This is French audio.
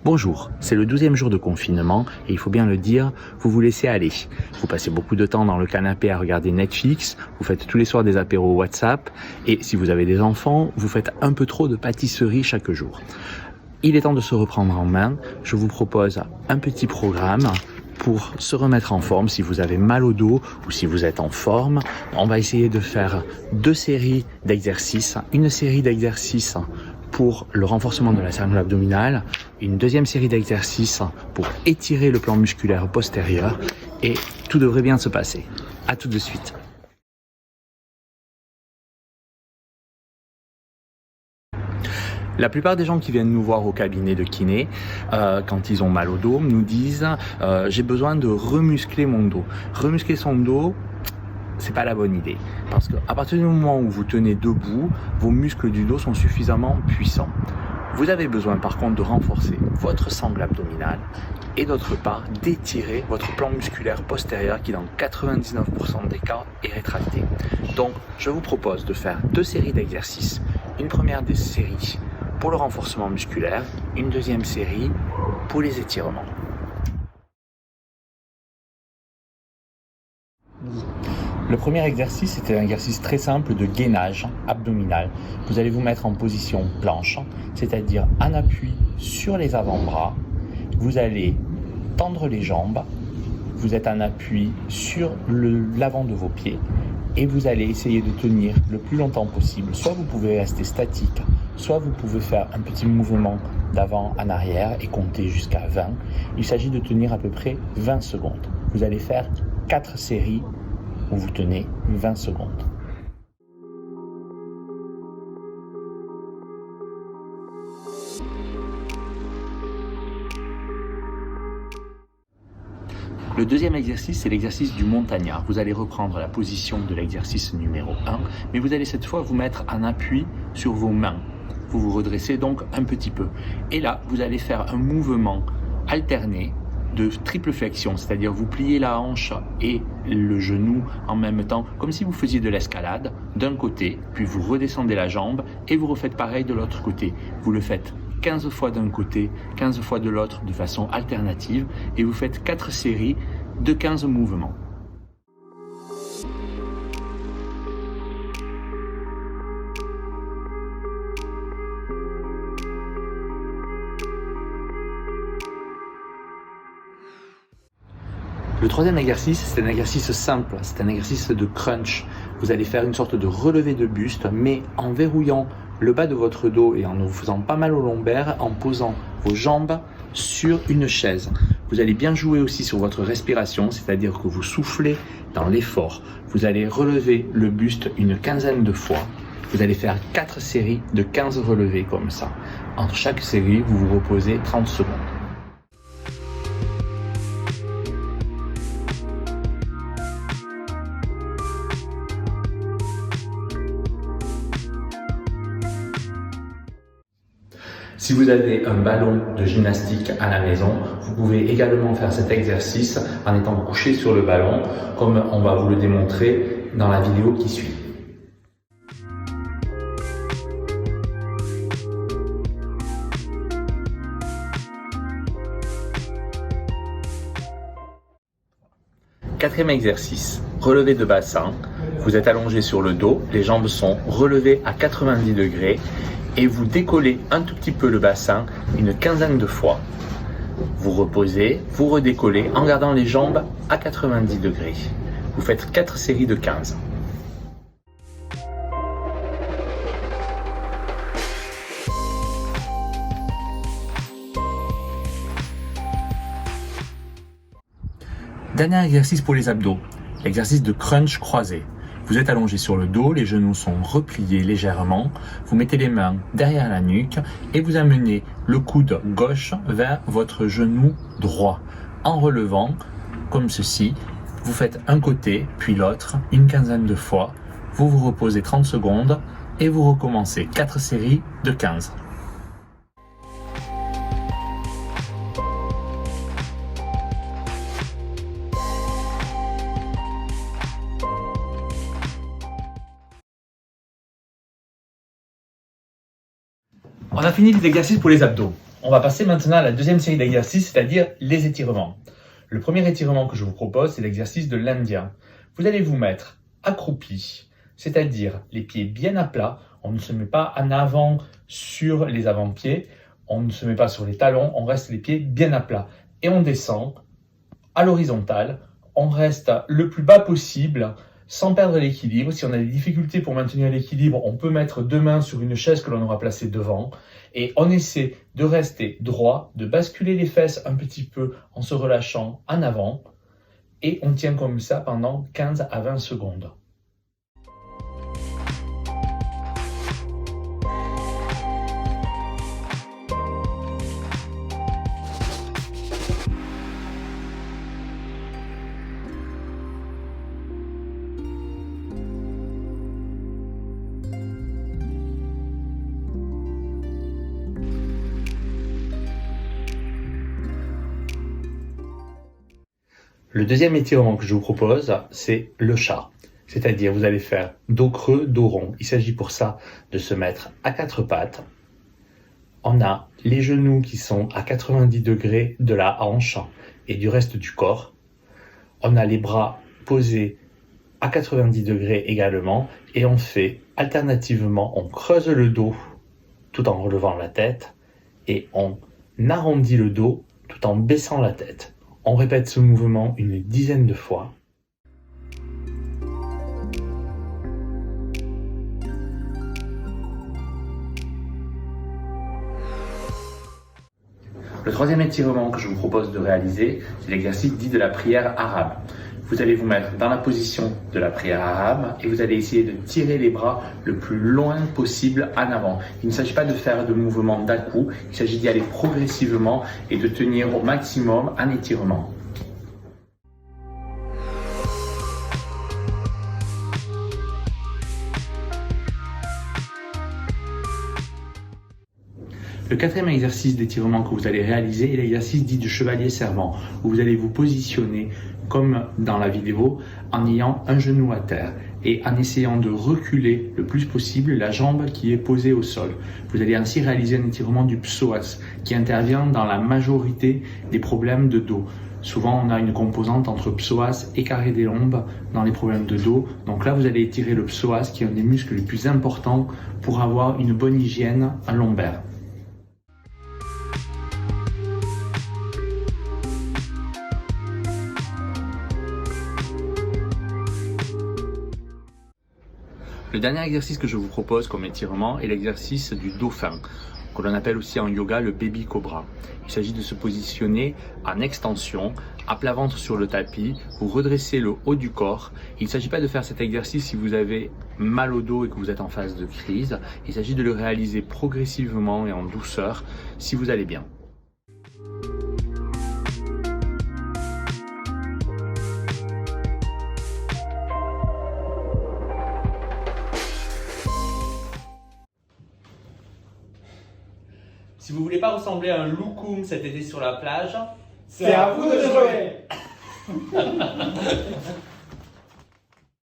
Bonjour, c'est le 12e jour de confinement et il faut bien le dire, vous vous laissez aller. Vous passez beaucoup de temps dans le canapé à regarder Netflix, vous faites tous les soirs des apéros WhatsApp et si vous avez des enfants, vous faites un peu trop de pâtisserie chaque jour. Il est temps de se reprendre en main. Je vous propose un petit programme pour se remettre en forme. Si vous avez mal au dos ou si vous êtes en forme, on va essayer de faire 2 séries d'exercices. Une série d'exercices pour le renforcement de la ceinture abdominale, une deuxième série d'exercices pour étirer le plan musculaire postérieur et tout devrait bien se passer. À tout de suite. La plupart des gens qui viennent nous voir au cabinet de kiné, quand ils ont mal au dos, nous disent j'ai besoin de remuscler mon dos. Remuscler son dos, c'est pas la bonne idée. Parce qu'à partir du moment où vous tenez debout, vos muscles du dos sont suffisamment puissants. Vous avez besoin par contre de renforcer votre sangle abdominale et d'autre part d'étirer votre plan musculaire postérieur qui dans 99% des cas est rétracté. Donc je vous propose de faire 2 séries d'exercices. Une première des séries pour le renforcement musculaire, une deuxième série pour les étirements. Le premier exercice est un exercice très simple de gainage abdominal. Vous allez vous mettre en position planche, c'est-à-dire en appui sur les avant-bras. Vous allez tendre les jambes, vous êtes en appui sur l'avant de vos pieds et vous allez essayer de tenir le plus longtemps possible. Soit vous pouvez rester statique, soit vous pouvez faire un petit mouvement d'avant en arrière et compter jusqu'à 20. Il s'agit de tenir à peu près 20 secondes. Vous allez faire 4 séries où vous tenez 20 secondes. Le deuxième exercice, c'est l'exercice du montagnard. Vous allez reprendre la position de l'exercice numéro 1, mais vous allez cette fois vous mettre en appui sur vos mains. Vous vous redressez donc un petit peu. Et là, vous allez faire un mouvement alterné de triple flexion, c'est-à-dire vous pliez la hanche et le genou en même temps, comme si vous faisiez de l'escalade d'un côté, puis vous redescendez la jambe et vous refaites pareil de l'autre côté. Vous le faites 15 fois d'un côté, 15 fois de l'autre de façon alternative et vous faites 4 séries de 15 mouvements. Le troisième exercice, c'est un exercice simple, c'est un exercice de crunch. Vous allez faire une sorte de relevé de buste, mais en verrouillant le bas de votre dos et en ne vous faisant pas mal au lombaire, en posant vos jambes sur une chaise. Vous allez bien jouer aussi sur votre respiration, c'est-à-dire que vous soufflez dans l'effort. Vous allez relever le buste une quinzaine de fois. Vous allez faire 4 séries de 15 relevés comme ça. Entre chaque série, vous vous reposez 30 secondes. Si vous avez un ballon de gymnastique à la maison, vous pouvez également faire cet exercice en étant couché sur le ballon, comme on va vous le démontrer dans la vidéo qui suit. Quatrième exercice, relevé de bassin. Vous êtes allongé sur le dos, les jambes sont relevées à 90 degrés. Et vous décollez un tout petit peu le bassin une quinzaine de fois. Vous reposez, vous redécollez en gardant les jambes à 90 degrés. Vous faites 4 séries de 15. Dernier exercice pour les abdos, l'exercice de crunch croisé. Vous êtes allongé sur le dos, les genoux sont repliés légèrement, vous mettez les mains derrière la nuque et vous amenez le coude gauche vers votre genou droit. En relevant, comme ceci, vous faites un côté puis l'autre, une quinzaine de fois, vous vous reposez 30 secondes et vous recommencez 4 séries de 15. On a fini les exercices pour les abdos. On va passer maintenant à la deuxième série d'exercices, c'est-à-dire les étirements. Le premier étirement que je vous propose, c'est l'exercice de l'Indien. Vous allez vous mettre accroupi, c'est-à-dire les pieds bien à plat. On ne se met pas en avant sur les avant-pieds, on ne se met pas sur les talons, on reste les pieds bien à plat. Et on descend à l'horizontale, on reste le plus bas possible sans perdre l'équilibre. Si on a des difficultés pour maintenir l'équilibre, on peut mettre deux mains sur une chaise que l'on aura placée devant. Et on essaie de rester droit, de basculer les fesses un petit peu en se relâchant en avant. Et on tient comme ça pendant 15 à 20 secondes. Le deuxième étirement que je vous propose, c'est le chat. C'est-à-dire, vous allez faire dos creux, dos rond. Il s'agit pour ça de se mettre à quatre pattes. On a les genoux qui sont à 90 degrés de la hanche et du reste du corps. On a les bras posés à 90 degrés également et on fait alternativement, on creuse le dos tout en relevant la tête et on arrondit le dos tout en baissant la tête. On répète ce mouvement une dizaine de fois. Le troisième étirement que je vous propose de réaliser, c'est l'exercice dit de la prière arabe. Vous allez vous mettre dans la position de la prière arabe et vous allez essayer de tirer les bras le plus loin possible en avant. Il ne s'agit pas de faire de mouvements d'à-coup, il s'agit d'y aller progressivement et de tenir au maximum un étirement. Le quatrième exercice d'étirement que vous allez réaliser est l'exercice dit du chevalier servant, où vous allez vous positionner comme dans la vidéo en ayant un genou à terre et en essayant de reculer le plus possible la jambe qui est posée au sol. Vous allez ainsi réaliser un étirement du psoas qui intervient dans la majorité des problèmes de dos. Souvent, on a une composante entre psoas et carré des lombes dans les problèmes de dos. Donc là, vous allez étirer le psoas qui est un des muscles les plus importants pour avoir une bonne hygiène lombaire. Le dernier exercice que je vous propose comme étirement est l'exercice du dauphin, que l'on appelle aussi en yoga le baby cobra. Il s'agit de se positionner en extension, à plat ventre sur le tapis, vous redressez le haut du corps. Il ne s'agit pas de faire cet exercice si vous avez mal au dos et que vous êtes en phase de crise. Il s'agit de le réaliser progressivement et en douceur si vous allez bien. Si vous voulez pas ressembler à un loukoum cet été sur la plage, c'est à vous de jouer.